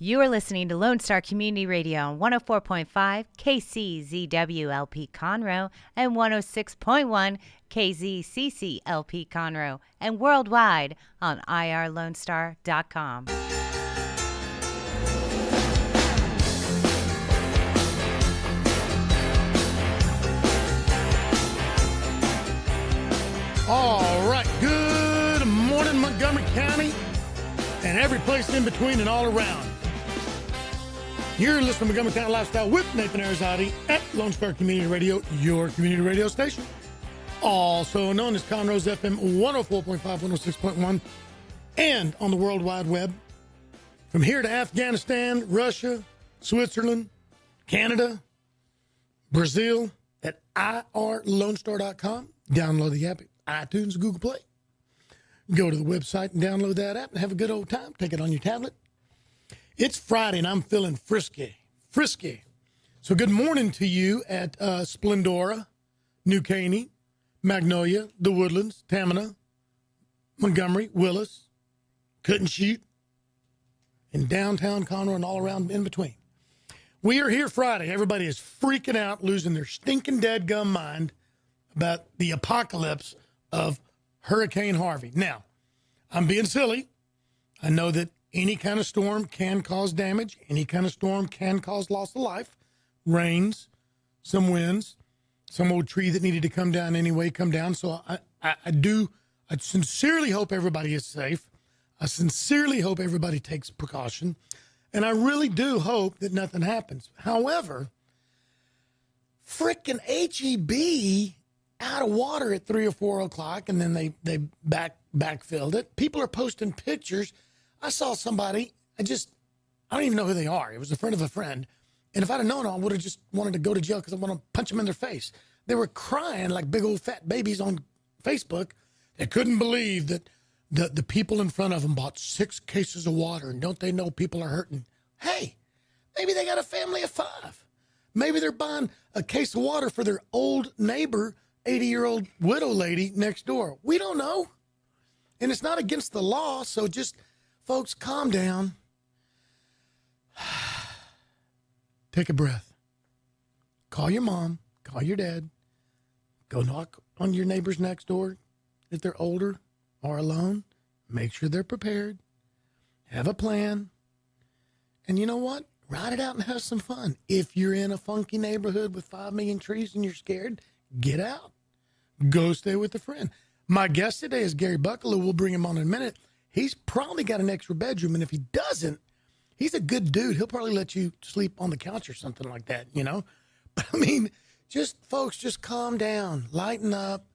You are listening to Lone Star Community Radio on 104.5 KCZWLP Conroe and 106.1 KZCCLP Conroe and worldwide on irlonestar.com. All right, good morning, Montgomery County, and every place in between and all around. You're listening to Montgomery County Lifestyle with Nathan Arrazate at Lone Star Community Radio, your community radio station. Also known as Conroe's FM 104.5, 106.1, and on the World Wide Web. From here to Afghanistan, Russia, Switzerland, Canada, Brazil, at irlonestar.com. Download the app at iTunes, Google Play. Go to the website and download that app and have a good old time. Take it on your tablet. It's Friday, and I'm feeling frisky. So good morning to you at Splendora, New Caney, Magnolia, The Woodlands, Tamina, Montgomery, Willis, Couldn't Shoot, and downtown Conroe and all around in between. We are here Friday. Everybody is freaking out, losing their stinking dadgum mind about the apocalypse of Hurricane Harvey. Now, I'm being silly. I know that any kind of storm can cause damage. Any kind of storm can cause loss of life. Rains, some winds, some old tree that needed to come down anyway, come down. So I sincerely hope everybody is safe. I sincerely hope everybody takes precaution. And I really do hope that nothing happens. However, frickin' HEB out of water at 3 or 4 o'clock, and then they backfilled it. People are posting pictures. I saw somebody, I don't even know who they are. It was a friend of a friend. And if I'd have known, I would have just wanted to go to jail because I want to punch them in their face. They were crying like big old fat babies on Facebook. They couldn't believe that the people in front of them bought 6 cases of water, and don't they know people are hurting? Hey, maybe they got a family of 5. Maybe they're buying a case of water for their old neighbor, 80-year-old widow lady next door. We don't know. And it's not against the law, so just, folks, calm down. Take a breath. Call your mom. Call your dad. Go knock on your neighbors next door if they're older or alone. Make sure they're prepared. Have a plan. And you know what? Ride it out and have some fun. If you're in a funky neighborhood with 5 million trees and you're scared, get out. Go stay with a friend. My guest today is Gary Bucklew. We'll bring him on in a minute. He's probably got an extra bedroom, and if he doesn't, he's a good dude. He'll probably let you sleep on the couch or something like that, you know? But, I mean, folks, just calm down. Lighten up.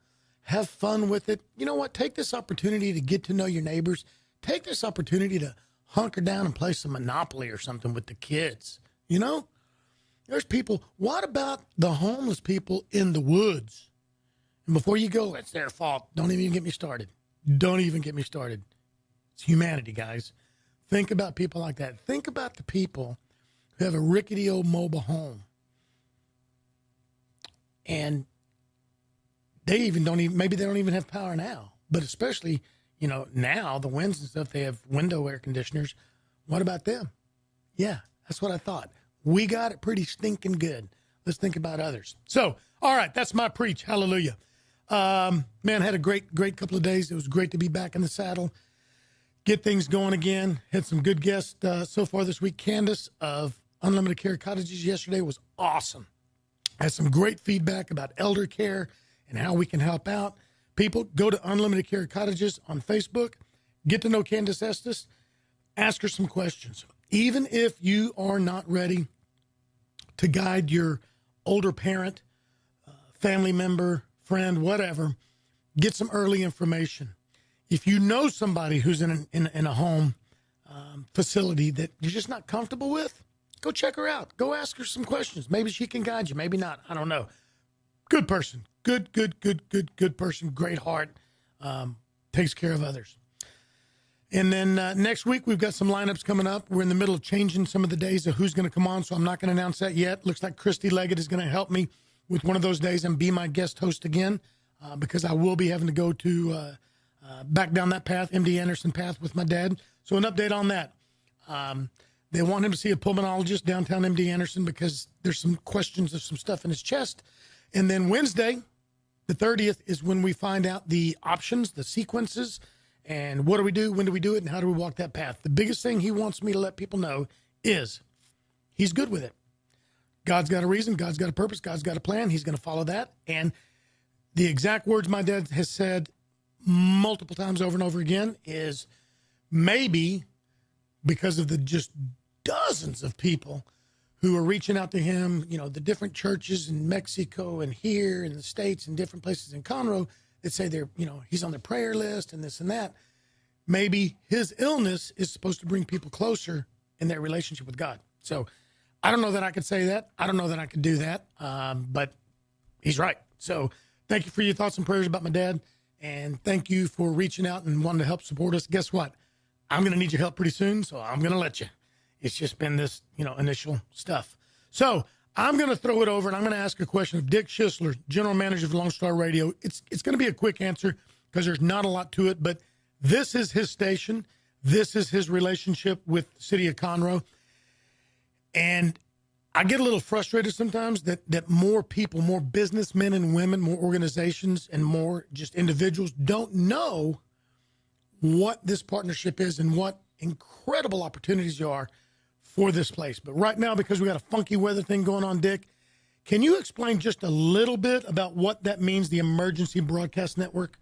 Have fun with it. You know what? Take this opportunity to get to know your neighbors. Take this opportunity to hunker down and play some Monopoly or something with the kids, you know? There's people. What about the homeless people in the woods? And before you go, it's their fault. Don't even get me started. Don't even get me started. It's humanity, guys. Think about people like that. Think about the people who have a rickety old mobile home. And maybe they don't even have power now. But especially, you know, now, the winds and stuff, they have window air conditioners. What about them? Yeah, that's what I thought. We got it pretty stinking good. Let's think about others. So, all right, that's my preach. Hallelujah. Man, had a great couple of days. It was great to be back in the saddle. Get things going again. Had some good guests so far this week. Candace of Unlimited Care Cottages yesterday was awesome. Had some great feedback about elder care and how we can help out. People, go to Unlimited Care Cottages on Facebook. Get to know Candace Estes. Ask her some questions. Even if you are not ready to guide your older parent, family member, friend, whatever, get some early information. If you know somebody who's in a home facility that you're just not comfortable with, go check her out. Go ask her some questions. Maybe she can guide you. Maybe not. I don't know. Good person. Good person. Great heart. Takes care of others. And then next week, we've got some lineups coming up. We're in the middle of changing some of the days of who's going to come on, so I'm not going to announce that yet. Looks like Christy Leggett is going to help me with one of those days and be my guest host again, because I will be having to go to back down that path, MD Anderson path with my dad. So an update on that. They want him to see a pulmonologist downtown MD Anderson because there's some questions of some stuff in his chest. And then Wednesday, the 30th, is when we find out the options, the sequences, and what do we do, when do we do it, and how do we walk that path. The biggest thing he wants me to let people know is he's good with it. God's got a reason, God's got a purpose, God's got a plan. He's going to follow that. And the exact words my dad has said multiple times over and over again is maybe because of the just dozens of people who are reaching out to him, you know, the different churches in Mexico and here in the States and different places in Conroe that say they're, you know, he's on their prayer list and this and that. Maybe his illness is supposed to bring people closer in their relationship with God. So I don't know that I could say that. I don't know that I could do that. But he's right. So thank you for your thoughts and prayers about my dad. And thank you for reaching out and wanting to help support us. Guess what? I'm going to need your help pretty soon. So I'm going to let you. It's just been this, you know, initial stuff. So I'm going to throw it over and I'm going to ask a question of Dick Schisler, general manager of Lone Star Radio. It's going to be a quick answer because there's not a lot to it, but this is his station. This is his relationship with the city of Conroe. And I get a little frustrated sometimes that more people, more businessmen and women, more organizations and more just individuals don't know what this partnership is and what incredible opportunities there are for this place. But right now, because we got a funky weather thing going on, Dick, can you explain just a little bit about what that means, the Emergency Broadcast Network?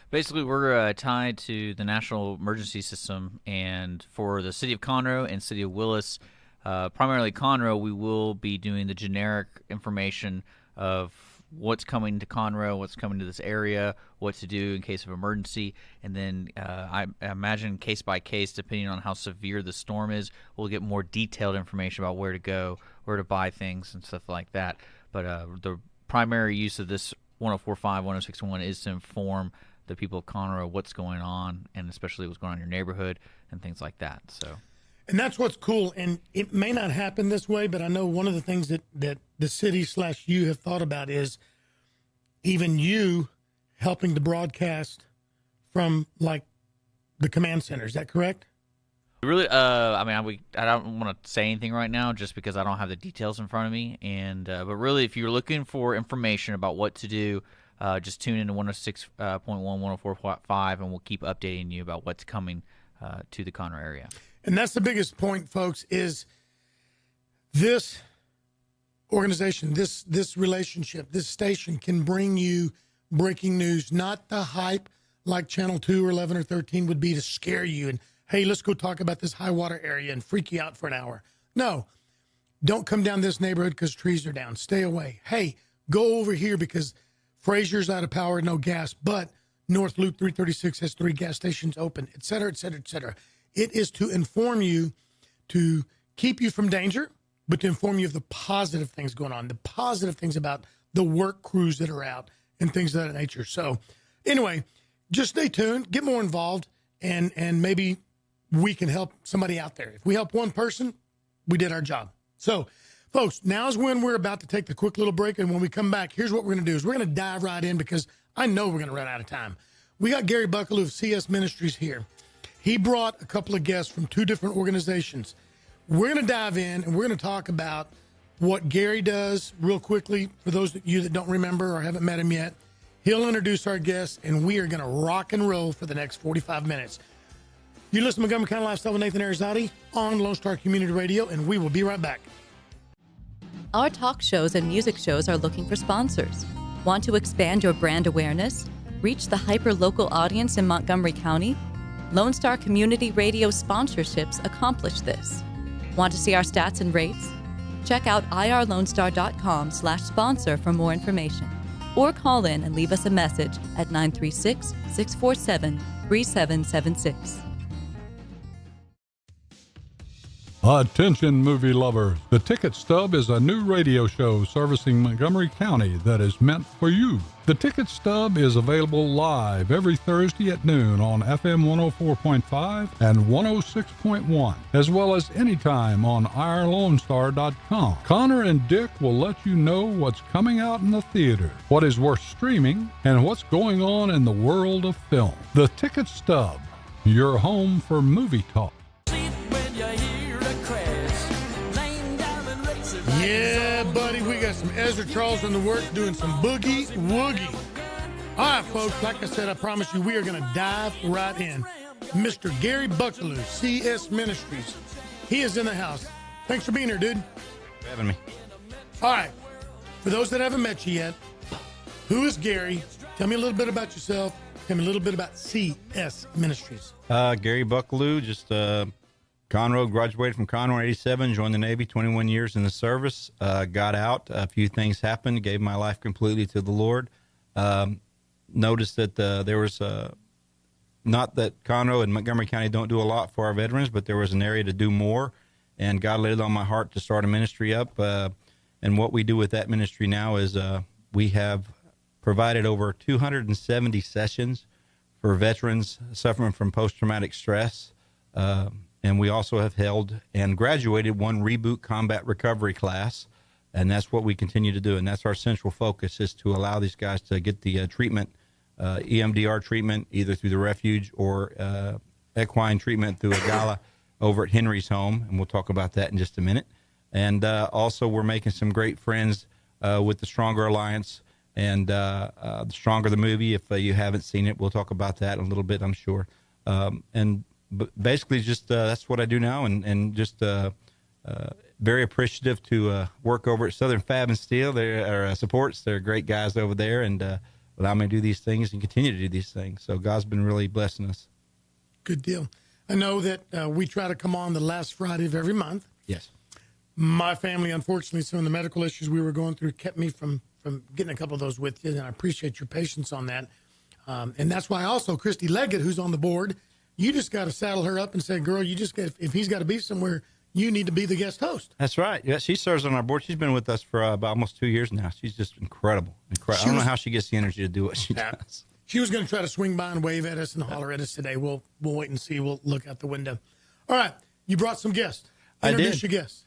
Basically, we're tied to the National Emergency System, and for the city of Conroe and city of Willis, primarily Conroe, we will be doing the generic information of what's coming to Conroe, what's coming to this area, what to do in case of emergency, and then I imagine case by case, depending on how severe the storm is, we'll get more detailed information about where to go, where to buy things, and stuff like that. But the primary use of this 104.5, 106.1 is to inform the people of Conroe what's going on, and especially what's going on in your neighborhood and things like that. So. And that's what's cool. And it may not happen this way, but I know one of the things that the city / you have thought about is even you helping to broadcast from like the command center. Is that correct? Really, I don't want to say anything right now just because I don't have the details in front of me. And but really, if you're looking for information about what to do, just tune into 106.1, 104.5, and we'll keep updating you about what's coming to the Conroe area. And that's the biggest point, folks, is this organization, this relationship, this station can bring you breaking news, not the hype like Channel 2 or 11 or 13 would be to scare you and, hey, let's go talk about this high water area and freak you out for an hour. No, don't come down this neighborhood because trees are down. Stay away. Hey, go over here because Frazier's out of power, no gas, but North Loop 336 has 3 gas stations open, et cetera, et cetera, et cetera. It is to inform you, to keep you from danger, but to inform you of the positive things going on, the positive things about the work crews that are out and things of that nature. So anyway, just stay tuned, get more involved, and maybe we can help somebody out there. If we help one person, we did our job. So, folks, now's when we're about to take the quick little break, and when we come back, here's what we're going to do is we're going to dive right in because I know we're going to run out of time. We got Gary Bucklew of CS Ministries here. He brought a couple of guests from 2 different organizations. We're going to dive in, and we're going to talk about what Gary does real quickly. For those of you that don't remember or haven't met him yet, he'll introduce our guests, and we are going to rock and roll for the next 45 minutes. You listen to Montgomery County Lifestyle with Nathan Arrazate on Lone Star Community Radio, and we will be right back. Our talk shows and music shows are looking for sponsors. Want to expand your brand awareness? Reach the hyper-local audience in Montgomery County? Lone Star Community Radio sponsorships accomplish this. Want to see our stats and rates? Check out irlonestar.com/sponsor for more information. Or call in and leave us a message at 936-647-3776. Attention movie lovers, The Ticket Stub is a new radio show servicing Montgomery County that is meant for you. The Ticket Stub is available live every Thursday at noon on FM 104.5 and 106.1, as well as anytime on irlonestar.com. Connor and Dick will let you know what's coming out in the theater, what is worth streaming, and what's going on in the world of film. The Ticket Stub, your home for movie talk. When you hear a crash. buddy. We got some Ezra Charles in the works doing some boogie woogie. All right, folks, like I said, I promise you we are going to dive right in. Mr. Gary Bucklew, CS Ministries. He is in the house. Thanks for being here, dude. For having me. All right. For those that haven't met you yet, who is Gary? Tell me a little bit about yourself. Tell me a little bit about CS Ministries. Gary Bucklew, just Conroe, graduated from Conroe in 87, joined the Navy, 21 years in the service, got out. A few things happened, gave my life completely to the Lord. Noticed that there was, not that Conroe and Montgomery County don't do a lot for our veterans, but there was an area to do more. And God laid it on my heart to start a ministry up. And what we do with that ministry now is we have provided over 270 sessions for veterans suffering from post-traumatic stress. And we also have held and graduated one reboot combat recovery class. And that's what we continue to do. And that's our central focus, is to allow these guys to get the treatment, EMDR treatment, either through the refuge or equine treatment through a gala over at Henry's home. And we'll talk about that in just a minute. And also we're making some great friends with the Stronger Alliance and the Stronger the movie. If you haven't seen it, we'll talk about that in a little bit, I'm sure. But basically just that's what I do now, and just very appreciative to work over at Southern Fab and Steel. They're supports. They're great guys over there, and allow me to do these things and continue to do these things. So God's been really blessing us. Good deal. I know that we try to come on the last Friday of every month. Yes. My family, unfortunately, some of the medical issues we were going through kept me from getting a couple of those with you, and I appreciate your patience on that. And that's why also Christy Leggett, who's on the board, you just got to saddle her up and say, girl, you just got, if he's got to be somewhere, you need to be the guest host. That's right. Yeah, she serves on our board. She's been with us for about almost 2 years now. She's just incredible. I don't know how she gets the energy to do what she does. She was going to try to swing by and wave at us and holler at us today. We'll wait and see. We'll look out the window. All right. You brought some guests. Introduce your guests.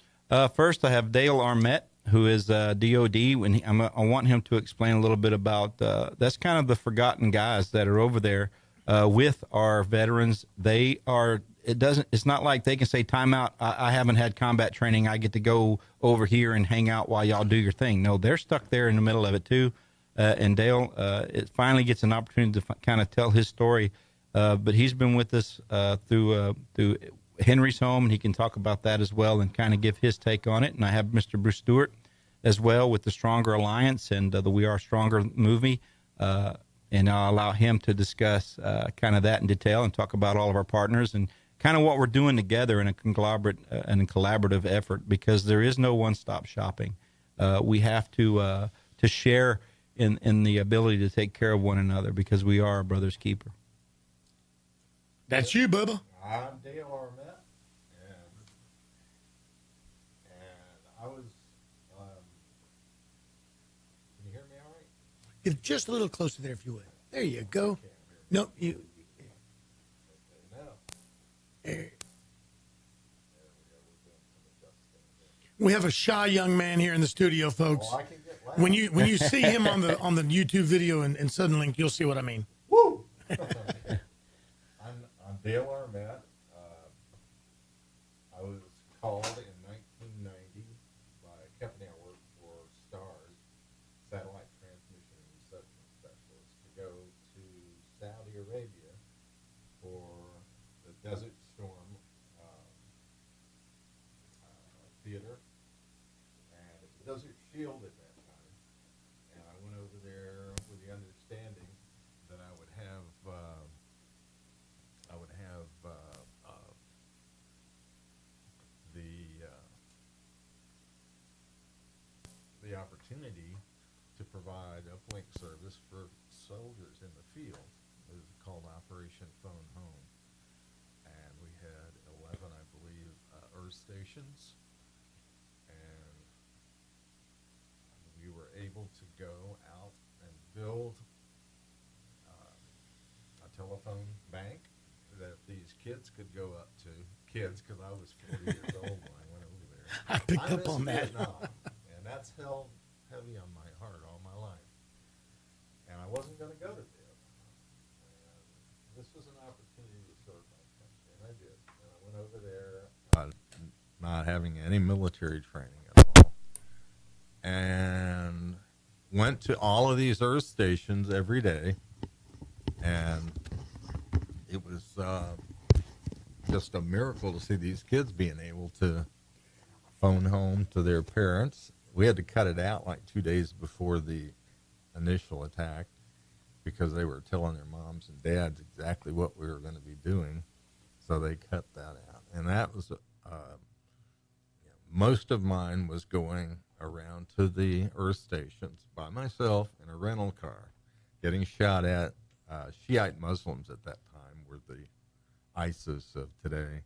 First, I have Dale Armette, who is DOD. I want him to explain a little bit about that's kind of the forgotten guys that are over there with our veterans. They are. It's not like they can say, time out. I haven't had combat training. I get to go over here and hang out while y'all do your thing. No, they're stuck there in the middle of it too. And Dale it finally gets an opportunity to kind of tell his story. But he's been with us through Henry's home, and he can talk about that as well and kind of give his take on it. And I have Mr. Bruce Stewart as well with the Stronger Alliance and the We Are Stronger movie. And I'll allow him to discuss kind of that in detail and talk about all of our partners and kind of what we're doing together in a collaborative effort, because there is no one-stop shopping. We have to share in the ability to take care of one another, because we are a brother's keeper. That's you, Bubba. I'm Dale Armette, and I was, can you hear me all right? Get just a little closer there if you would. There you go. No, you. We have a shy young man here in the studio, folks. Oh, I can get loud. When you see him on the YouTube video and Suddenlink, you'll see what I mean. Woo! I'm Dale Armette. I was called in 1990 by a company I worked for, STARS, Satellite Transmission and Reception Specialist, to go to Saudi Arabia for the Desert Storm theater, and it was Desert Shield at that time. And I went over there with the understanding that I would have the opportunity to provide uplink service for soldiers in the field. It was called Operation Phone Home, and we had 11, I believe, earth stations, and we were able to go out and build a telephone bank that these kids could go up to. Kids, because I was 40 years old when I went over there. I picked up on that. Vietnam, and that's held heavy on my heart all my life. And I wasn't going to go to Vietnam. And this was an opportunity to serve my country, and I did. And I went over there not having any military training at all. and went to all of these earth stations every day. And it was just a miracle to see these kids being able to phone home to their parents. We had to cut it out like 2 days before the initial attack because they were telling their moms and dads exactly what we were going to be doing. So they cut that out. And that was, most of mine was going around to the earth stations by myself in a rental car, getting shot at. Shiite Muslims at that time were the ISIS of today.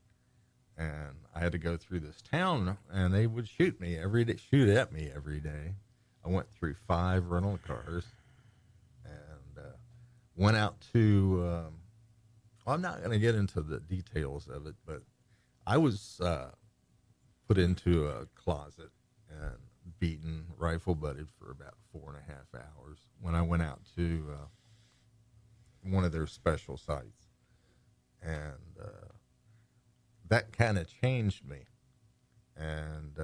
And I had to go through this town, and they would shoot at me every day. I went through 5 rental cars and went out to, well, I'm not going to get into the details of it, but I was put into a closet and beaten, rifle-butted for about 4.5 hours when I went out to one of their special sites. And that kind of changed me, and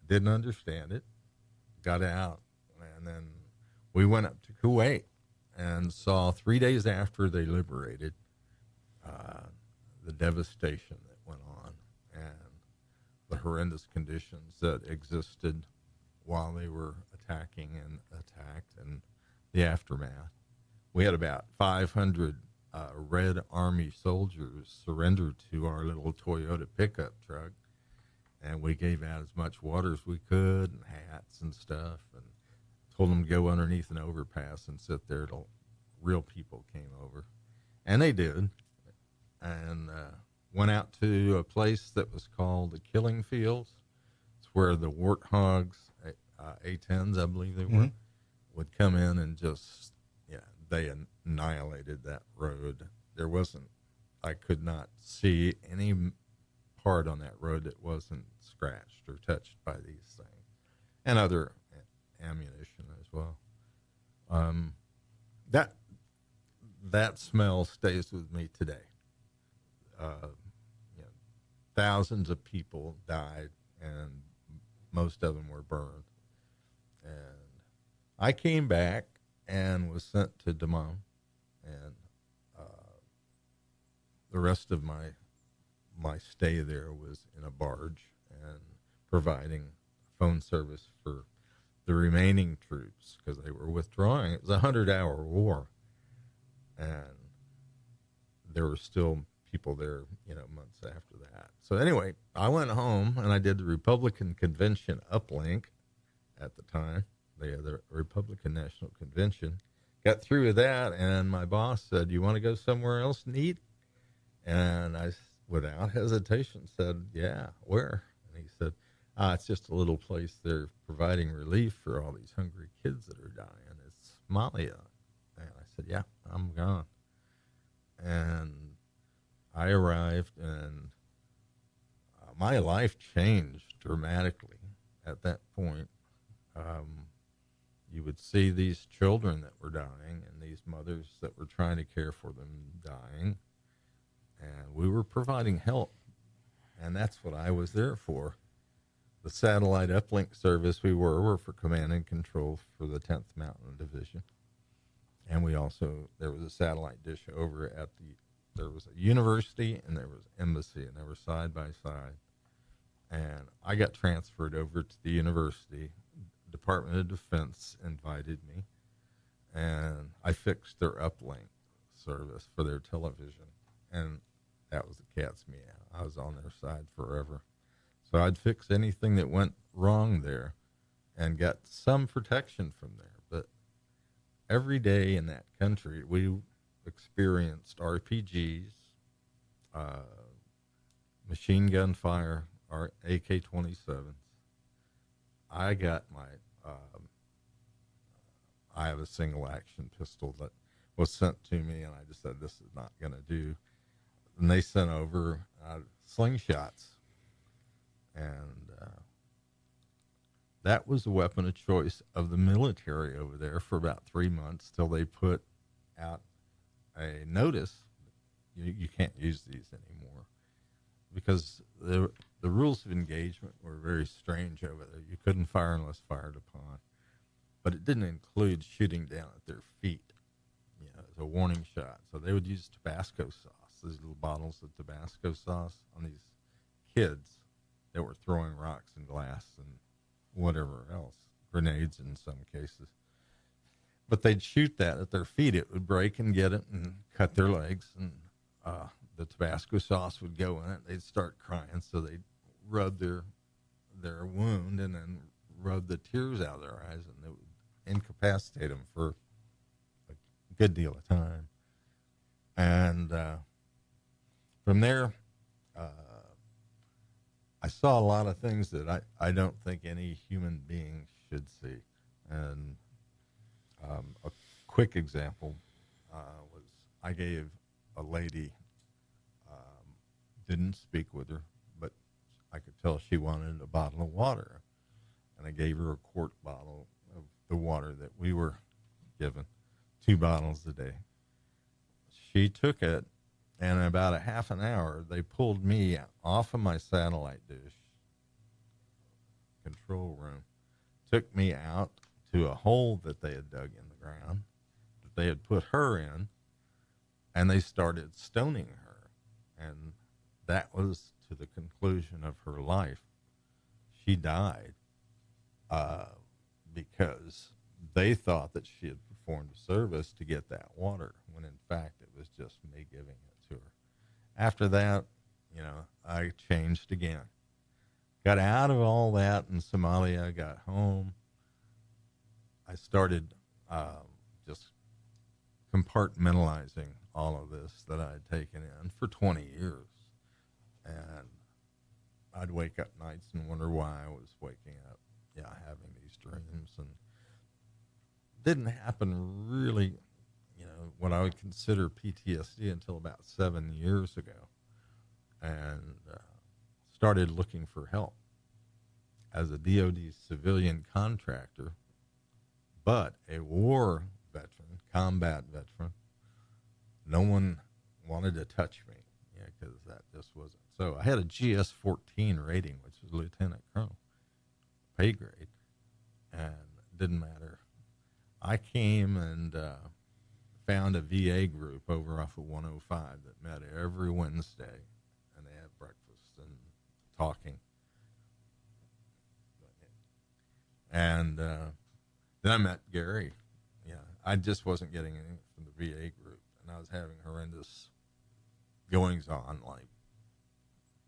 didn't understand it. Got out, and then we went up to Kuwait and saw 3 days after they liberated the devastation that went on and the horrendous conditions that existed while they were attacking and attacked and the aftermath. We had about 500 Red Army soldiers surrendered to our little Toyota pickup truck, and we gave out as much water as we could and hats and stuff, and told them to go underneath an overpass and sit there till real people came over. And they did, and went out to a place that was called the Killing Fields. It's where the warthogs, A-10s, I believe they were, would come in and just, they annihilated that road. There wasn't, I could not see any part on that road that wasn't scratched or touched by these things, and other ammunition as well. That smell stays with me today. Thousands of people died, and most of them were burned. And I came back and was sent to Damam, and the rest of my stay there was in a barge and providing phone service for the remaining troops because they were withdrawing. It was a 100-hour war, and there were still people there, months after that. So anyway, I went home and I did the Republican Convention uplink at the time. They had the Republican National Convention. Got through with that, and my boss said, "You want to go somewhere else and eat?" And I, without hesitation, said, "Yeah, where?" And he said, "It's just a little place. They're providing relief for all these hungry kids that are dying. It's Somalia." And I said, "Yeah, I'm gone." And I arrived, and my life changed dramatically at that point. You would see these children that were dying and these mothers that were trying to care for them dying, and we were providing help, and that's what I was there for. The satellite uplink service we were for command and control for the 10th Mountain Division, and we also, there was a satellite dish over at there was a university and there was embassy, and they were side by side, and I got transferred over to the university. Department of Defense invited me, and I fixed their uplink service for their television, and that was the cat's meow. I was on their side forever. So I'd fix anything that went wrong there and got some protection from there. But every day in that country, we experienced RPGs, machine gun fire, our AK-27s. I got I have a single action pistol that was sent to me, and I just said, this is not going to do. And they sent over slingshots, and that was the weapon of choice of the military over there for about 3 months till they put out a notice, you can't use these anymore. because the rules of engagement were very strange over there. You couldn't fire unless fired upon, but it didn't include shooting down at their feet, as a warning shot. So they would use Tabasco sauce, these little bottles of Tabasco sauce, on these kids that were throwing rocks and glass and whatever else, grenades in some cases. But they'd shoot that at their feet. It would break and get it and cut their legs, and the Tabasco sauce would go in it. They'd start crying, so they'd rub their wound and then rub the tears out of their eyes, and it would incapacitate them for a good deal of time. And from there, I saw a lot of things that I don't think any human being should see. And a quick example was I gave a lady, didn't speak with her, but I could tell she wanted a bottle of water. And I gave her a quart bottle of the water that we were given, 2 bottles a day. She took it, and in about a half an hour, they pulled me off of my satellite dish control room, took me out to a hole that they had dug in the ground, that they had put her in, and they started stoning her. And that was to the conclusion of her life. She died because they thought that she had performed a service to get that water, when in fact it was just me giving it to her. After that, I changed again. Got out of all that in Somalia, got home. I started just compartmentalizing all of this that I had taken in for 20 years. And I'd wake up nights and wonder why I was waking up, having these dreams. And it didn't happen really, what I would consider PTSD until about 7 years ago. And started looking for help as a DOD civilian contractor, but a war veteran, combat veteran. No one wanted to touch me, because that just wasn't. So I had a GS-14 rating, which is Lieutenant Colonel, pay grade, and it didn't matter. I came and found a VA group over off of 105 that met every Wednesday, and they had breakfast and talking. And then I met Gary. I just wasn't getting anything from the VA group, and I was having horrendous goings on, like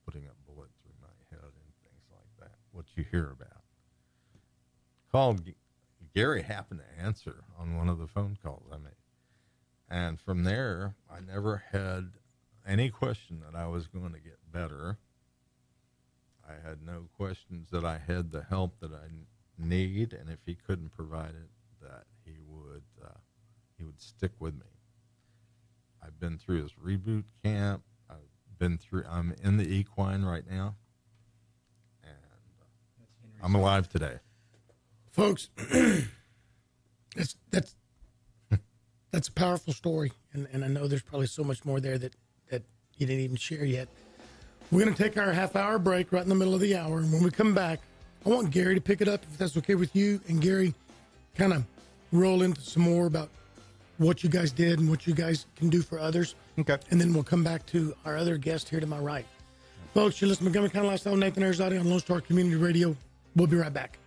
putting a bullet through my head and things like that, what you hear about. Called Gary, happened to answer on one of the phone calls I made. And from there, I never had any question that I was going to get better. I had no questions that I had the help that I need, and if he couldn't provide it, that he would stick with me. I've been through his reboot camp. I'm in the equine right now, and I'm alive today. Folks, that's a powerful story, and I know there's probably so much more there that you didn't even share yet. We're going to take our half-hour break right in the middle of the hour, and when we come back, I want Gary to pick it up, if that's okay with you, and Gary kind of roll into some more about what you guys did and what you guys can do for others. Okay. And then we'll come back to our other guest here to my right. Folks, you're listening to Montgomery County Lifestyle, Nathan Arrazate on Lone Star Community Radio. We'll be right back.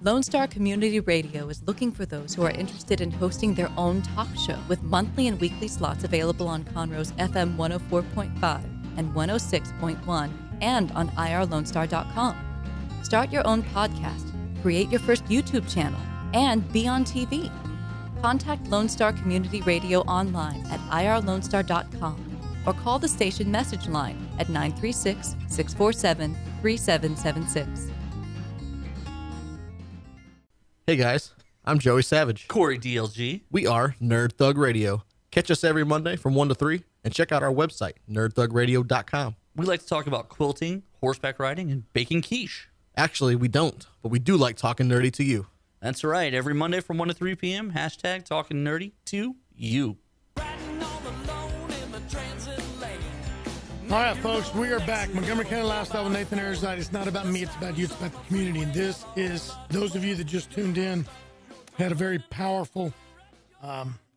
Lone Star Community Radio is looking for those who are interested in hosting their own talk show with monthly and weekly slots available on Conroe's FM 104.5 and 106.1 and on irlonestar.com. Start your own podcast, create your first YouTube channel, and be on TV. Contact Lone Star Community Radio online at irlonestar.com or call the station message line at 936-647-3776. Hey guys, I'm Joey Savage. Corey DLG. We are Nerd Thug Radio. Catch us every Monday from 1 to 3 and check out our website, nerdthugradio.com. We like to talk about quilting, horseback riding, and baking quiche. Actually, we don't, but we do like talking nerdy to you. That's right. Every Monday from 1 to 3 p.m., hashtag talking nerdy to you. Riding all alone in the transit All right, folks, we are back. Montgomery County Lifestyle with Nathan Arrazate. It's not about me, it's about you, it's about the community. And this is, those of you that just tuned in, had a very powerful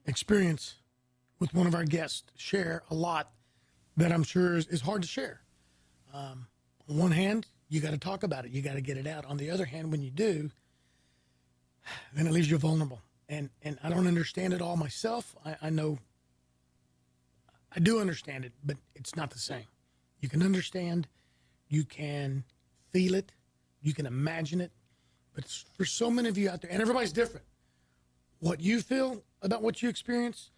experience with one of our guests. Share a lot that I'm sure is hard to share. On one hand, you got to talk about it. You got to get it out. On the other hand, when you do, then it leaves you vulnerable. And I don't understand it all myself. I know I do understand it, but it's not the same. You can understand, you can feel it, you can imagine it, but for so many of you out there, and everybody's different, what you feel about what you experience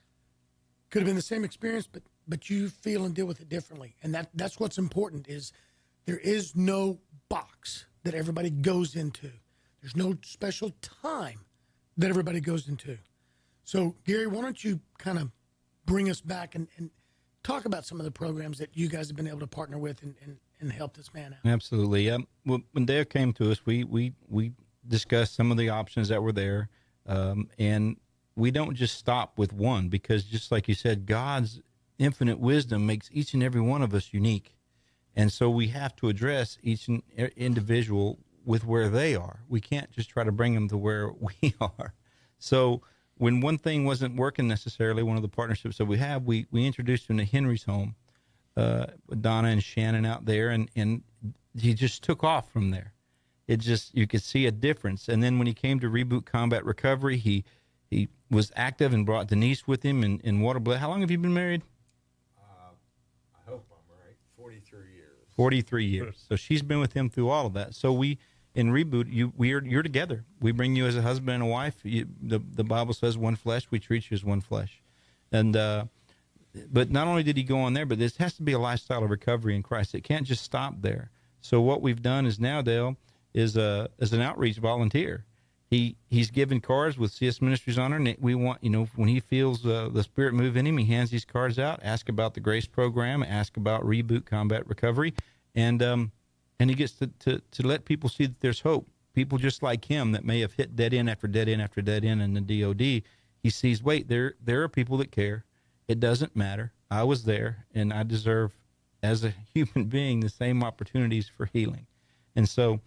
could have been the same experience, but you feel and deal with it differently. And that's what's important, is there is no box that everybody goes into. There's no special time that everybody goes into. So, Gary, why don't you kind of bring us back and talk about some of the programs that you guys have been able to partner with and help this man out. Absolutely. When Dale came to us, we discussed some of the options that were there, and we don't just stop with one, because just like you said, God's infinite wisdom makes each and every one of us unique, and so we have to address each individual with where they are. We can't just try to bring them to where we are. So when one thing wasn't working necessarily, one of the partnerships that we have, we introduced him to Henry's home, Donna and Shannon out there, and he just took off from there. It just, you could see a difference. And then when he came to Reboot Combat Recovery, he was active and brought Denise with him in Waterblade. How long have you been married? I hope I'm right. 43 years. 43 years. So she's been with him through all of that. So in Reboot, you're together. We bring you as a husband and a wife. The Bible says one flesh. We treat you as one flesh. And but not only did he go on there, but this has to be a lifestyle of recovery in Christ. It can't just stop there. So what we've done is now, Dale, is as an outreach volunteer. He's given cards with CS Ministries on it, and we want, when he feels the Spirit move in him, he hands these cards out, ask about the Grace Program, ask about Reboot Combat Recovery, and he gets to let people see that there's hope. People just like him that may have hit dead end after dead end after dead end in the DOD, he sees, wait, there are people that care. It doesn't matter. I was there, and I deserve, as a human being, the same opportunities for healing. And so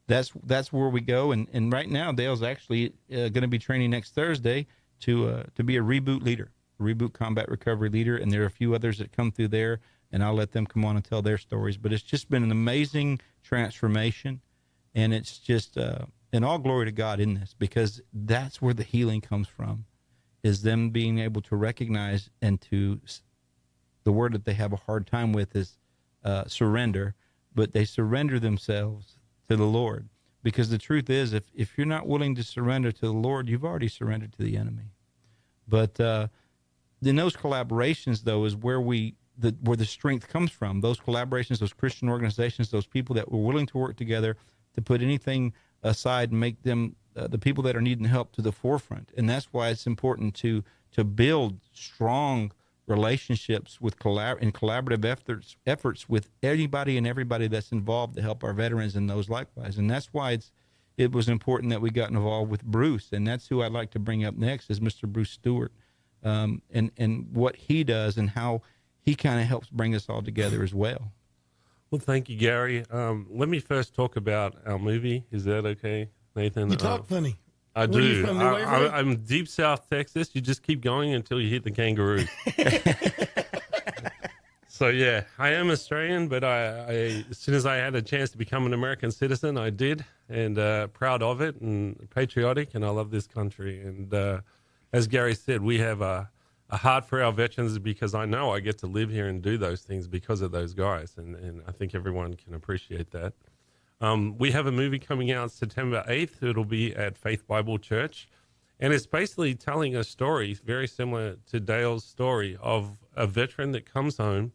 that's where we go. And right now, Dale's actually going to be training next Thursday to be a Reboot leader, Reboot Combat Recovery leader. And there are a few others that come through there, and I'll let them come on and tell their stories. But it's just been an amazing transformation, and it's just and all glory to God in this, because that's where the healing comes from, is them being able to recognize and to, the word that they have a hard time with is surrender, but they surrender themselves to the Lord. Because the truth is, if you're not willing to surrender to the Lord, you've already surrendered to the enemy. But in those collaborations, though, is where where the strength comes from. Those collaborations, those Christian organizations, those people that were willing to work together to put anything aside and make them the people that are needing help to the forefront. And that's why it's important to build strong relationships with collaborative efforts with anybody and everybody that's involved to help our veterans and those likewise. And that's why it was important that we got involved with Bruce. And that's who I'd like to bring up next, is Mr. Bruce Stewart, and what he does and how he kind of helps bring us all together as well. Well, thank you, Gary. Let me first talk about our movie. Is that okay, Nathan? You talk funny. I do. I'm deep South Texas. You just keep going until you hit the kangaroos. So, yeah, I am Australian, but I as soon as I had a chance to become an American citizen, I did, and proud of it and patriotic, and I love this country. And as Gary said, we have a heart for our veterans, because I know I get to live here and do those things because of those guys, and I think everyone can appreciate that. We have a movie coming out September 8th. It'll be at Faith Bible Church, and it's basically telling a story very similar to Dale's story of a veteran that comes home.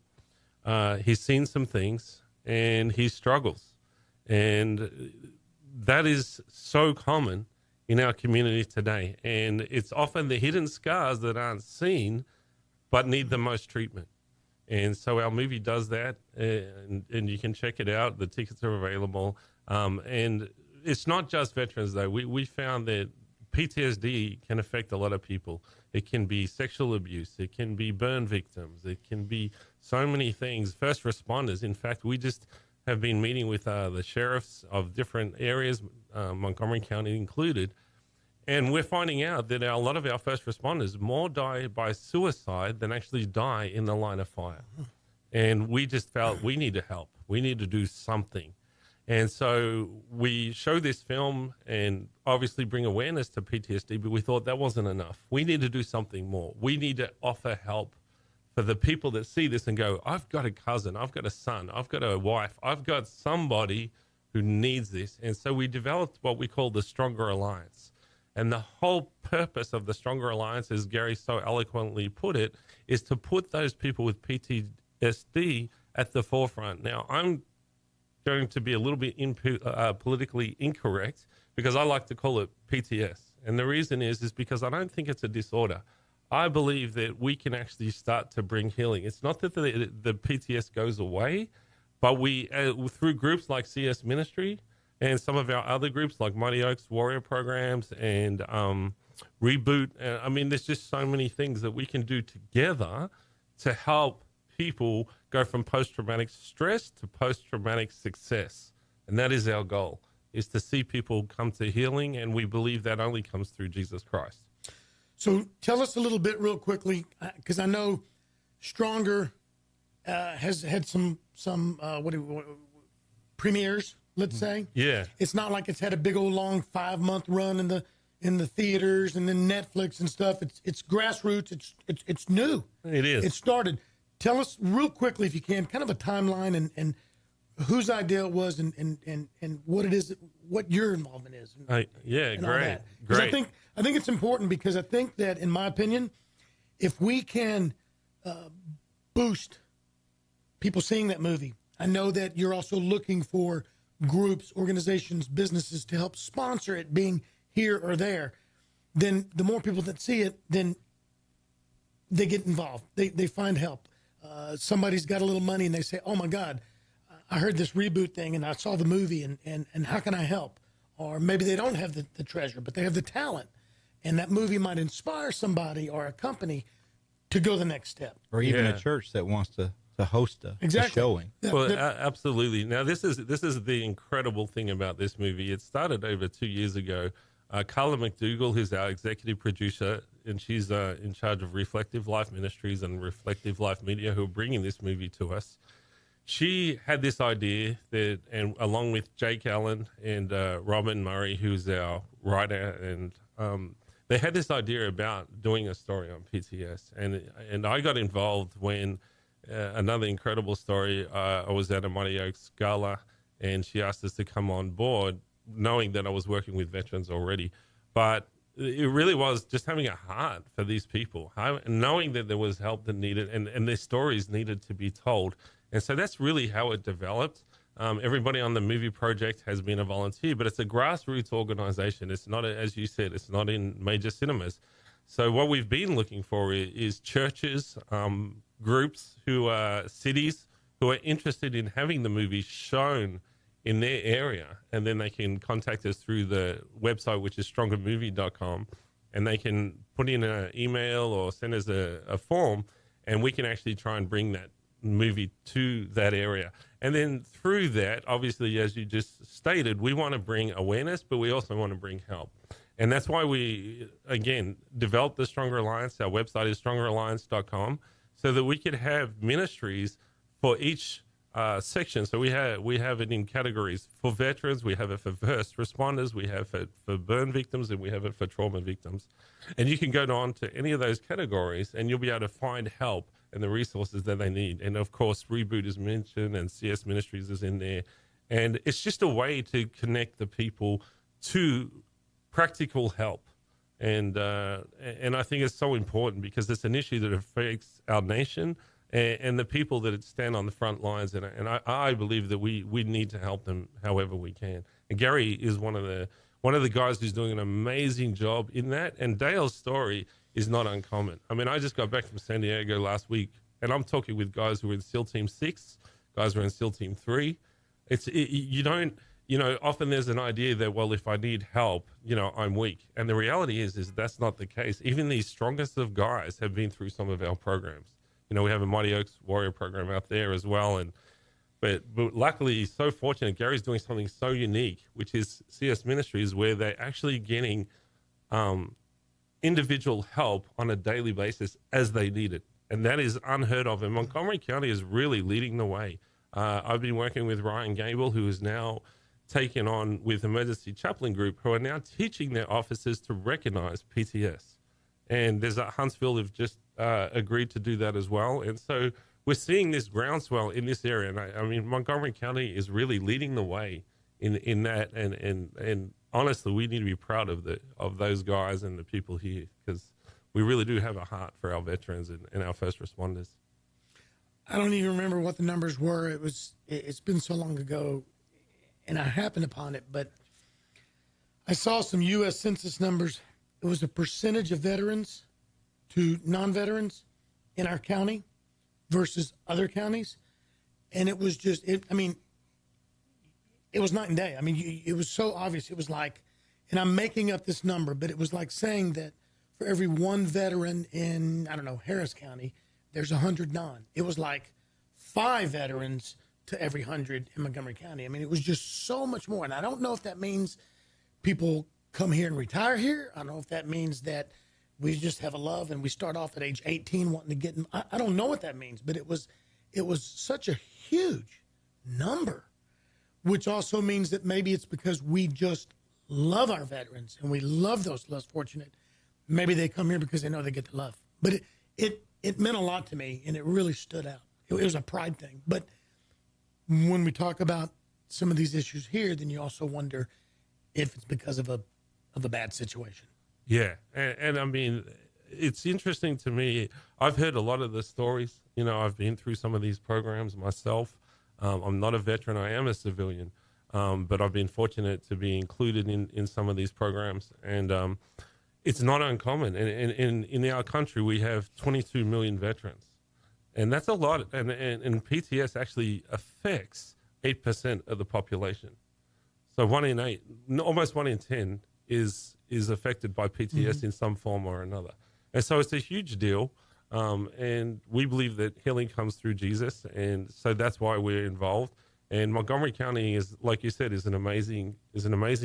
He's seen some things, and he struggles, and that is so common in our community today. And it's often the hidden scars that aren't seen but need the most treatment. And so our movie does that, and you can check it out. The tickets are available. And it's not just veterans, though. We found that PTSD can affect a lot of people. It can be sexual abuse. It can be burn victims. It can be so many things. First responders. In fact, we just have been meeting with the sheriffs of different areas, Montgomery County included, and we're finding out that a lot of our first responders more die by suicide than actually die in the line of fire. And we just felt we need to help. We need to do something. And so we show this film and obviously bring awareness to PTSD, but we thought that wasn't enough. We need to do something more. We need to offer help for the people that see this and go, I've got a cousin, I've got a son, I've got a wife, I've got somebody who needs this. And so we developed what we call the Stronger Alliance. And the whole purpose of the Stronger Alliance, as Gary so eloquently put it, is to put those people with PTSD at the forefront. Now, I'm going to be a little bit politically incorrect because I like to call it PTS. And the reason is because I don't think it's a disorder. I believe that we can actually start to bring healing. It's not that the PTS goes away, but we, through groups like CS Ministry and some of our other groups like Mighty Oaks Warrior Programs and Reboot, I mean, there's just so many things that we can do together to help people go from post-traumatic stress to post-traumatic success. And that is our goal, is to see people come to healing, and we believe that only comes through Jesus Christ. So tell us a little bit real quickly, because I know Stronger has had some premieres, let's say. Yeah. It's not like it's had a big old long 5-month run in the theaters and then Netflix and stuff. It's grassroots. It's new. It is. It started. Tell us real quickly, if you can, kind of a timeline and whose idea it was and what it is, what your involvement is. Yeah, and all great. that. 'Cause Great. I think it's important because I think that, in my opinion, if we can boost people seeing that movie, I know that you're also looking for groups, organizations, businesses to help sponsor it being here or there. Then the more people that see it, then they get involved. They find help. Somebody's got a little money and they say, oh my God, I heard this Reboot thing and I saw the movie and how can I help? Or maybe they don't have the treasure, but they have the talent. And that movie might inspire somebody or a company to go the next step. Or even a church that wants to host a showing. Well, absolutely. Now, this is the incredible thing about this movie. It started over 2 years ago. Carla McDougall, who's our executive producer, and she's in charge of Reflective Life Ministries and Reflective Life Media, who are bringing this movie to us. She had this idea that, and along with Jake Allen and Robin Murray, who's our writer, and they had this idea about doing a story on PTS. And I got involved when another incredible story, I was at a Mighty Oaks gala, and she asked us to come on board, knowing that I was working with veterans already. But it really was just having a heart for these people, knowing that there was help that needed, and their stories needed to be told. And so that's really how it developed. Everybody on the movie project has been a volunteer, but it's a grassroots organization. It's not, as you said, it's not in major cinemas. So what we've been looking for is churches, groups who are cities who are interested in having the movie shown in their area. And then they can contact us through the website, which is strongermovie.com. And they can put in an email or send us a form, and we can actually try and bring that movie to that area. And then through that, obviously, as you just stated, we want to bring awareness, but we also want to bring help. And that's why we, again, developed the Stronger Alliance. Our website is strongeralliance.com, so that we could have ministries for each section. So we have it in categories. For veterans, we have it for first responders, we have it for burn victims, and we have it for trauma victims. And you can go on to any of those categories, and you'll be able to find help and the resources that they need. And of course, Reboot is mentioned, and CS Ministries is in there. And it's just a way to connect the people to practical help. And I think it's so important because it's an issue that affects our nation and the people that stand on the front lines. And I believe that we need to help them however we can. And Gary is one of the guys who's doing an amazing job in that. And Dale's story is not uncommon. I mean, I just got back from San Diego last week, and I'm talking with guys who are in SEAL Team 6, guys who are in SEAL Team 3. You often there's an idea that, well, if I need help, I'm weak. And the reality is that's not the case. Even the strongest of guys have been through some of our programs. We have a Mighty Oaks Warrior program out there as well. But luckily, so fortunate, Gary's doing something so unique, which is CS Ministries, where they're actually getting individual help on a daily basis as they need it. And that is unheard of. And Montgomery County is really leading the way. I've been working with Ryan Gable, who is now taken on with Emergency Chaplain Group, who are now teaching their officers to recognize PTS. And there's a Huntsville have just agreed to do that as well. And so we're seeing this groundswell in this area. And I mean, Montgomery County is really leading the way in that. And honestly, we need to be proud of those guys and the people here, because we really do have a heart for our veterans and our first responders. I don't even remember what the numbers were. It's been so long ago, and I happened upon it, but I saw some U.S. Census numbers. It was a percentage of veterans to non-veterans in our county versus other counties, and it was just, it was night and day. I mean, it was so obvious. It was like, and I'm making up this number, but it was like saying that for every one veteran in, Harris County, there's 100 non. It was like 5 veterans to every 100 in Montgomery County. I mean, it was just so much more. And I don't know if that means people come here and retire here. I don't know if that means that we just have a love and we start off at age 18 wanting to get them. I don't know what that means, but it was such a huge number, which also means that maybe it's because we just love our veterans and we love those less fortunate. Maybe they come here because they know they get the love. But it meant a lot to me, and it really stood out. It was a pride thing. But when we talk about some of these issues here, then you also wonder if it's because of a bad situation. Yeah, and I mean, it's interesting to me. I've heard a lot of the stories. I've been through some of these programs myself. I'm not a veteran. I am a civilian, but I've been fortunate to be included in some of these programs. And it's not uncommon. And in our country, we have 22 million veterans. And that's a lot. And PTS actually affects 8% of the population. So 1 in 8, almost 1 in 10 is affected by PTS in some form or another. And so it's a huge deal. And we believe that healing comes through Jesus. And so that's why we're involved. And Montgomery County is, like you said, is an amazing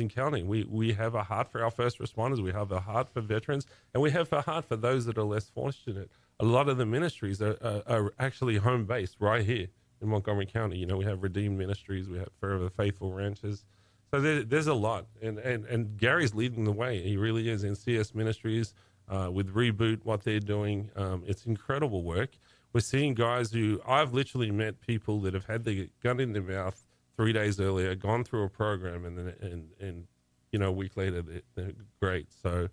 county. We have a heart for our first responders. We have a heart for veterans, and we have a heart for those that are less fortunate. A lot of the ministries are actually home based right here in Montgomery County. We have Redeemed Ministries, we have Forever Faithful Ranches. So there's a lot, and Gary's leading the way. He really is in CS Ministries with Reboot, what they're doing. It's incredible work. We're seeing guys who I've literally met people that have had the gun in their mouth 3 days earlier, gone through a program, and a week later they're great. So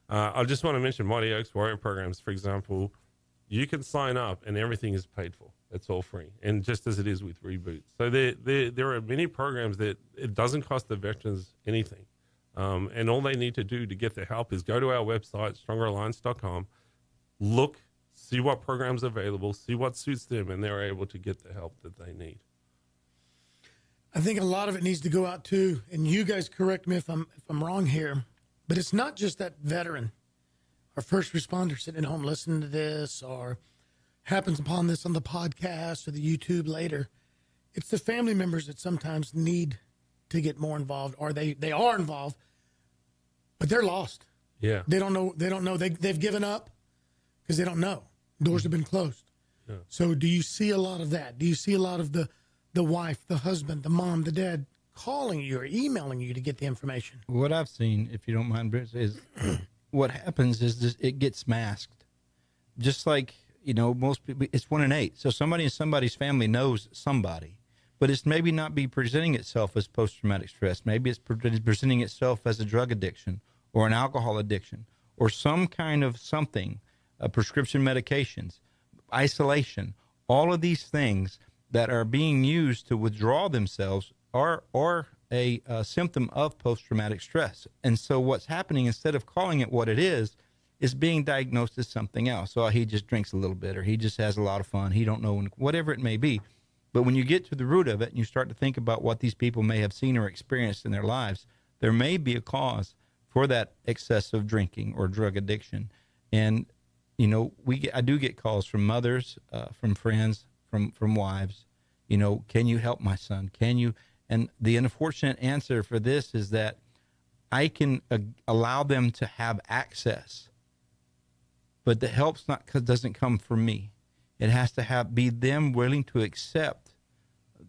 I just want to mention Mighty Oaks Warrior programs, for example. You can sign up and everything is paid for. It's all free, and just as it is with Reboot. So there are many programs that it doesn't cost the veterans anything, and all they need to do to get the help is go to our website, strongeralliance.com, look, see what programs are available, see what suits them, and they're able to get the help that they need. I think a lot of it needs to go out too, and you guys correct me if I'm wrong here, but it's not just that veteran or first responder sitting at home listening to this or happens upon this on the podcast or the YouTube later. It's the family members that sometimes need to get more involved, or they are involved, but they're lost. Yeah. They don't know. They've given up because they don't know. Doors have been closed. Yeah. So do you see a lot of that? Do you see a lot of the wife, the husband, the mom, the dad calling you or emailing you to get the information? What I've seen, if you don't mind, Bruce, is what happens is this, it gets masked. Just like, most people, it's 1 in 8. So somebody in somebody's family knows somebody, but it's maybe not be presenting itself as post-traumatic stress. Maybe it's presenting itself as a drug addiction or an alcohol addiction or some kind of something, prescription medications, isolation, all of these things that are being used to withdraw themselves are a symptom of post-traumatic stress. And so what's happening, instead of calling it what it is being diagnosed as something else. So he just drinks a little bit, or he just has a lot of fun. He don't know, whatever it may be. But when you get to the root of it and you start to think about what these people may have seen or experienced in their lives, there may be a cause for that excessive drinking or drug addiction. And, you know, I do get calls from mothers, from friends, from wives, you know, can you help my son? Can you? And the unfortunate answer for this is that I can allow them to have access, but the help's doesn't come from me. It has to be them willing to accept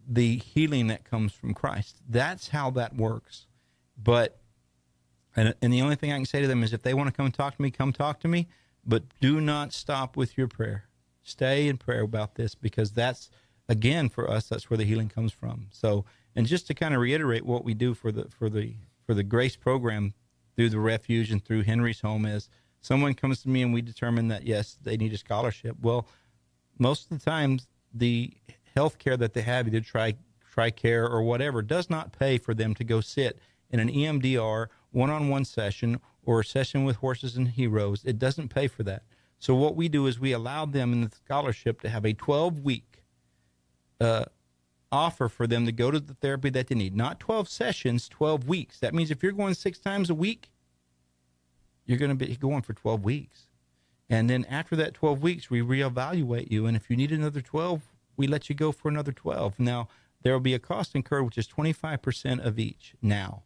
the healing that comes from Christ. That's how that works. But and the only thing I can say to them is, if they want to come talk to me, but do not stop with your prayer. Stay in prayer about this, because that's, again, for us, that's where the healing comes from. So, and just to kind of reiterate what we do for the Grace program through the Refuge and through Henry's Home is, someone comes to me and we determine that, yes, they need a scholarship. Well, most of the times the health care that they have, either TRICARE or whatever, does not pay for them to go sit in an EMDR one-on-one session or a session with Horses and Heroes. It doesn't pay for that. So what we do is we allow them in the scholarship to have a 12-week offer for them to go to the therapy that they need. Not 12 sessions, 12 weeks. That means if you're going 6 times a week, you're going to be going for 12 weeks. And then after that 12 weeks, we reevaluate you. And if you need another 12, we let you go for another 12. Now, there will be a cost incurred, which is 25% of each now,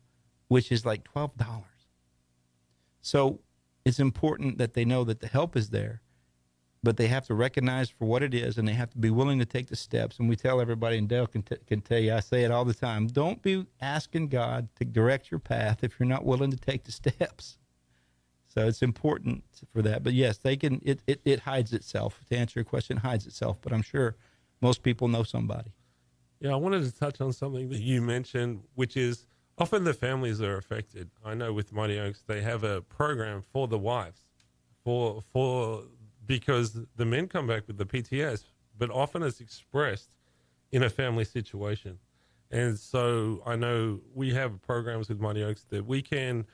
which is like $12. So it's important that they know that the help is there, but they have to recognize for what it is, and they have to be willing to take the steps. And we tell everybody, and Dale can tell you, I say it all the time, don't be asking God to direct your path if you're not willing to take the steps. So it's important for that. But yes, they can. It hides itself. To answer your question, it hides itself. But I'm sure most people know somebody. Yeah, I wanted to touch on something that you mentioned, which is often the families are affected. I know with Mighty Oaks, they have a program for the wives, because the men come back with the PTS, but often it's expressed in a family situation. And so I know we have programs with Mighty Oaks that we can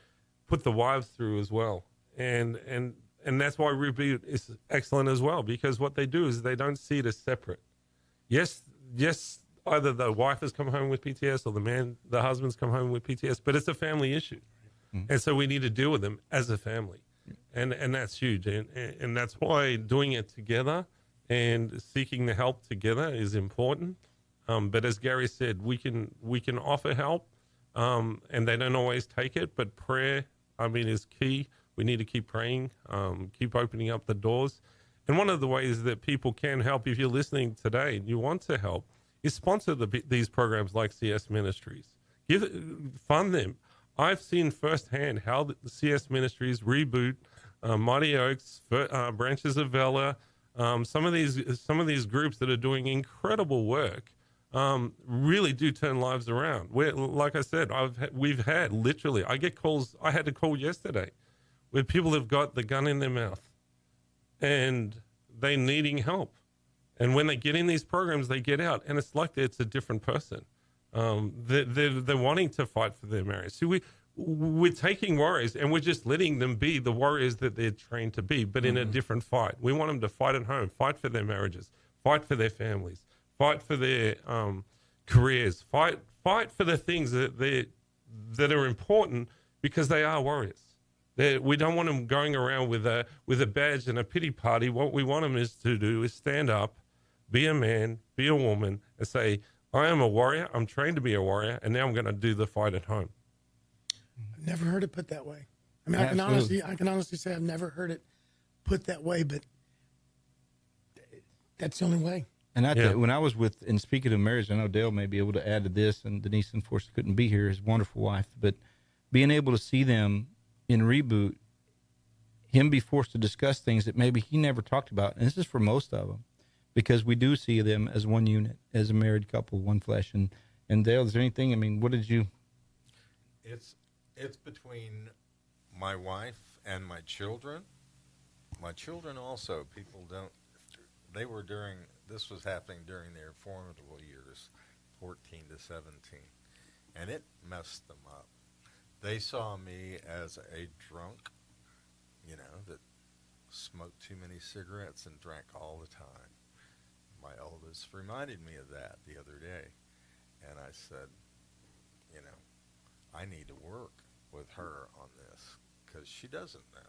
put the wives through as well. And that's why Reboot is excellent as well, because what they do is they don't see it as separate. Yes, either the wife has come home with PTS or the husband's come home with PTS, but it's a family issue. Mm-hmm. And so we need to deal with them as a family. And that's huge. And that's why doing it together and seeking the help together is important. But as Gary said, we can offer help, and they don't always take it, but prayer, is key. We need to keep praying, keep opening up the doors. And one of the ways that people can help, if you're listening today and you want to help, is sponsor these programs like CS Ministries. Fund them. I've seen firsthand how the CS Ministries, Reboot, Mighty Oaks, Branches of Valor, some of these groups that are doing incredible work, really do turn lives around. Like I said, we've had literally, I get calls. I had a call yesterday where people have got the gun in their mouth and they needing help. And when they get in these programs, they get out, and it's like it's a different person. They're wanting to fight for their marriage. So we're taking warriors, and we're just letting them be the warriors that they're trained to be, but in a different fight. We want them to fight at home, fight for their marriages, fight for their families, fight for their careers, fight for the things that are important, because they are warriors. We don't want them going around with a badge and a pity party. What we want them to do is stand up, be a man, be a woman, and say, I am a warrior. I'm trained to be a warrior, and now I'm going to do the fight at home. I've never heard it put that way. I can honestly say I've never heard it put that way, but that's the only way. And when I was and speaking of marriage, I know Dale may be able to add to this, and Denise, unfortunately, couldn't be here, his wonderful wife, but being able to see them in Reboot, him be forced to discuss things that maybe he never talked about, and this is for most of them, because we do see them as one unit, as a married couple, one flesh. And Dale, is there anything, what did you? It's between my wife and my children. My children also, this was happening during their formidable years, 14 to 17, and it messed them up. They saw me as a drunk, that smoked too many cigarettes and drank all the time. my oldest, reminded me of that the other day. And I said, you know, I need to work with her on this because she doesn't know.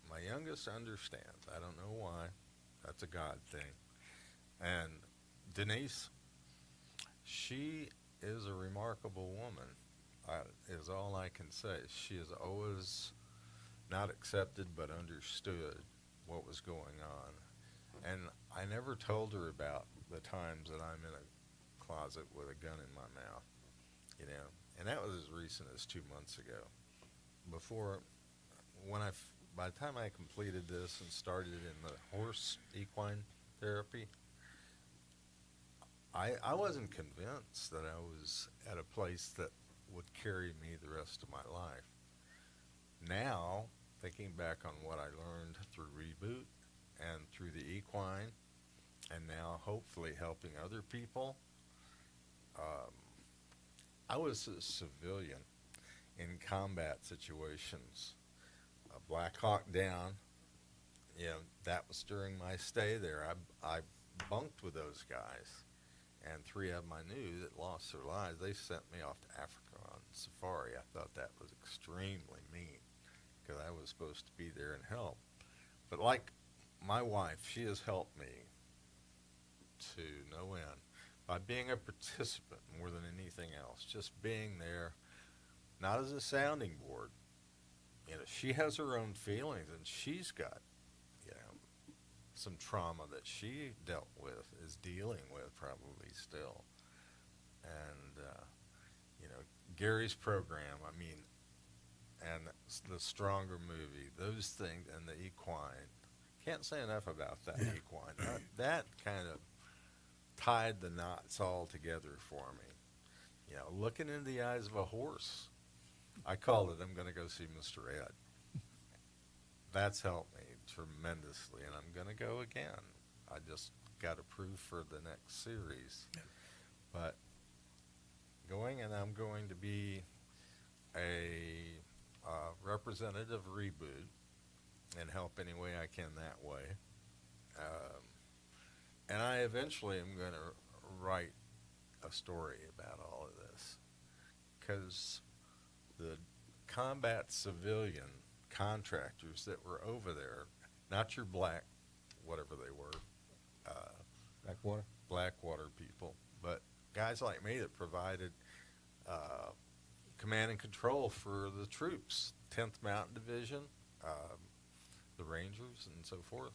My youngest understands. I don't know why. That's a God thing. And Denise, she is a remarkable woman, is all I can say. She has always not accepted but understood what was going on. And I never told her about the times that I'm in a closet with a gun in my mouth, you know. And that was as recent as 2 months ago. By the time I completed this and started in the horse equine therapy, I wasn't convinced that I was at a place that would carry me the rest of my life. Now, thinking back on what I learned through Reboot and through the equine, and now hopefully helping other people, I was a civilian in combat situations. Black Hawk Down, you know, that was during my stay there. I bunked with those guys, and 3 of them I knew that lost their lives. They sent me off to Africa on safari. I thought that was extremely mean because I was supposed to be there and help. But like my wife, she has helped me to no end by being a participant more than anything else, just being there, not as a sounding board. You know, she has her own feelings, and she's got, you know, some trauma that she dealt with, is dealing with probably still. And, you know, Gary's program, I mean, and the Stronger movie, those things, and the equine. Can't say enough about that equine. That kind of tied the knots all together for me. You know, looking into the eyes of a horse. I called it, I'm going to go see Mr. Ed. That's helped me tremendously, and I'm going to go again. I just got approved for the next series. But going, and I'm going to be a representative of Reboot and help any way I can that way. And I eventually am going to write a story about all of this, because the combat civilian contractors that were over there, not your black, whatever they were, Blackwater people, but guys like me that provided command and control for the troops, 10th Mountain Division, the Rangers, and so forth.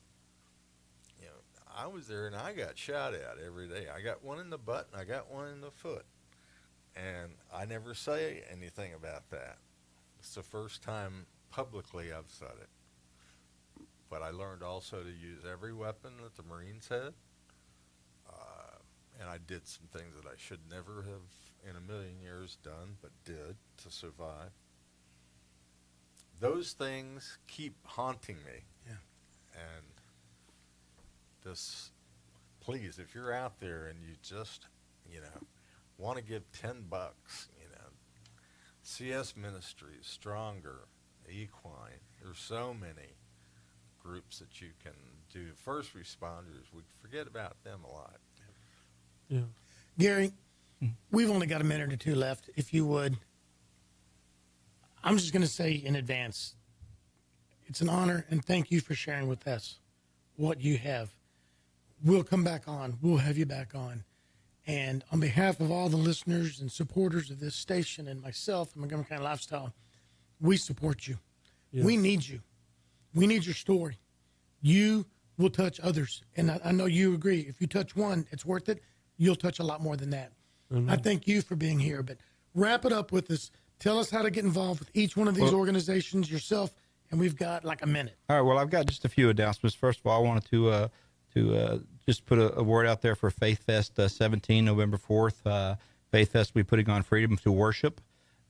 You know, I was there and I got shot at every day. I got one in the butt and I got one in the foot. And I never say anything about that. It's the first time publicly I've said it. But I learned also to use every weapon that the Marines had. And I did some things that I should never have in a million years done, but did to survive. Those things keep haunting me. Yeah. And this, please, if you're out there and you just, you know, want to give $10, you know, CS Ministries, Stronger, Equine, there's so many groups that you can do. First responders, we forget about them a lot. Yeah. Gary, we've only got a minute or two left. If you would, I'm just going to say in advance, it's an honor, and thank you for sharing with us what you have. We'll come back on. We'll have you back on. And on behalf of all the listeners and supporters of this station and myself and Montgomery County Lifestyle, we support you. Yeah. We need you. We need your story. You will touch others. And I know you agree. If you touch one, it's worth it. You'll touch a lot more than that. I thank you for being here. But wrap it up with us. Tell us how to get involved with each one of these organizations yourself. And we've got like a minute. All right. Well, I've got just a few announcements. First of all, I wanted to just put a word out there for Faith Fest 17, November 4th. Faith Fest will be putting on Freedom to Worship,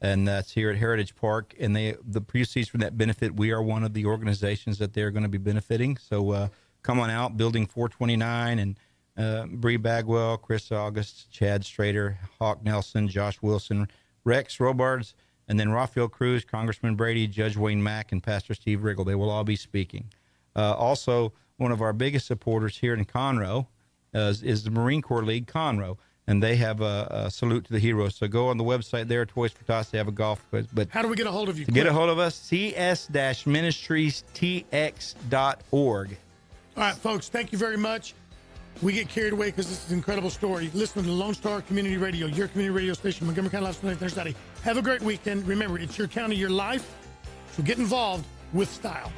and that's here at Heritage Park. And the proceeds from that benefit, we are one of the organizations that they're going to be benefiting. So come on out, Building 429, and Bree Bagwell, Chris August, Chad Strader, Hawk Nelson, Josh Wilson, Rex Robards, and then Rafael Cruz, Congressman Brady, Judge Wayne Mack, and Pastor Steve Riggle. They will all be speaking. Also, one of our biggest supporters here in Conroe is the Marine Corps League, Conroe. And they have a salute to the heroes. So go on the website there, Toys for Tots. They have a golf quiz. But how do we get a hold of you? To get a hold of us, cs-ministriestx.org. All right, folks, thank you very much. We get carried away because this is an incredible story. Listen to Lone Star Community Radio, your community radio station, Montgomery County Lifestyle, Nathan Arrazate. Have a great weekend. Remember, it's your county, your life, so get involved with style.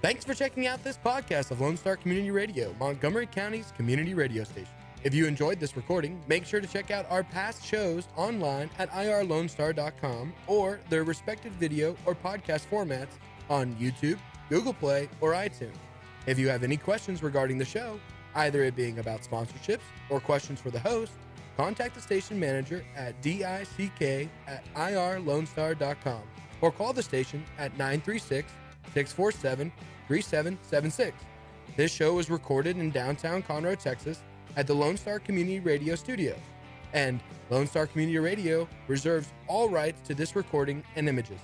Thanks for checking out this podcast of Lone Star Community Radio, Montgomery County's community radio station. If you enjoyed this recording, make sure to check out our past shows online at irlonestar.com or their respective video or podcast formats on YouTube, Google Play, or iTunes. If you have any questions regarding the show, either it being about sponsorships or questions for the host, contact the station manager at dick@irlonestar.com or call the station at 936-647-3776. This show was recorded in downtown Conroe, Texas at the Lone Star Community Radio Studios, and Lone Star Community Radio reserves all rights to this recording and images.